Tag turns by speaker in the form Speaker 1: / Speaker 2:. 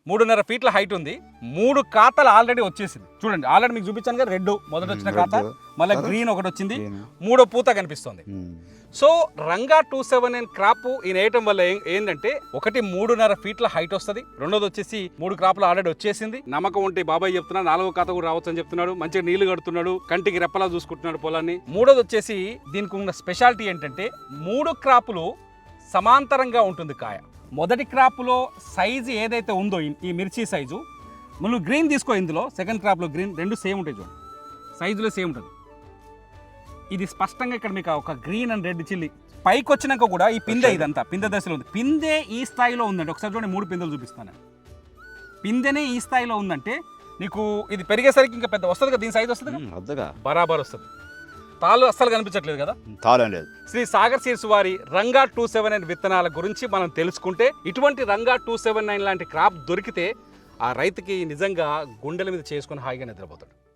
Speaker 1: 3.5 ఫీట్ల హైట్ ఉంది. 3 ఖాతాలు ఆల్రెడీ వచ్చేసింది. చూడండి, ఆల్రెడీ మీకు చూపించాను కదా, రెడ్ మొదటి వచ్చిన ఖాతా, మళ్ళీ గ్రీన్ ఒకటి వచ్చింది, 3వ పూత కనిపిస్తుంది. సో రంగా 279 క్రాప్ ఈయన వేయటం వల్ల ఏంటంటే, ఒకటి 3.5 ఫీట్ల హైట్ వస్తుంది, రెండోది వచ్చేసి 3 క్రాప్లు ఆల్రెడీ వచ్చేసింది. నమ్మకం ఉంటే బాబాయ్ చెప్తున్నాడు, 4వ ఖాతా కూడా రావచ్చు అని చెప్తున్నాడు. మంచిగా నీళ్లు కడుతున్నాడు, కంటికి రెప్పలా చూసుకుంటున్నాడు పొలాన్ని. మూడోది వచ్చేసి దీనికి ఉన్న స్పెషాలిటీ ఏంటంటే 3 క్రాపులు సమాంతరంగా ఉంటుంది కాయ. మొదటి క్రాప్లో సైజు ఏదైతే ఉందో ఈ మిర్చి సైజు, మనం గ్రీన్ తీసుకో, ఇందులో సెకండ్ క్రాప్లో గ్రీన్, రెండు సేమ్ ఉంటాయి చూడండి, సైజులో సేమ్ ఉంటుంది. ఇది స్పష్టంగా ఇక్కడ మీకు ఒక గ్రీన్ అండ్ రెడ్ చిల్లీ పైకి వచ్చినాక కూడా ఈ పిందె, ఇదంతా పిందె దశలో ఉంది. పిందె ఈ స్థాయిలో ఉందండి, ఒకసారి చూడండి, 3 పిందెలు చూపిస్తాను. పిందెనే ఈ స్థాయిలో ఉందంటే నీకు ఇది పెరిగేసరికి ఇంకా పెద్ద వస్తుంది కదా, దీని సైజు వస్తుంది, బరాబర్ వస్తుంది. తాళ్ళు అస్సలు కనిపించట్లేదు కదా, తాళం లేదు. శ్రీ సాగర్ సీడ్స్ వారి రంగా 279 విత్తనాల గురించి మనం తెలుసుకుంటే, ఇటువంటి రంగా 279 లాంటి క్రాప్ దొరికితే ఆ రైతుకి నిజంగా గుండెల మీద చేసుకుని హాయిగా నిద్రపోతాడు.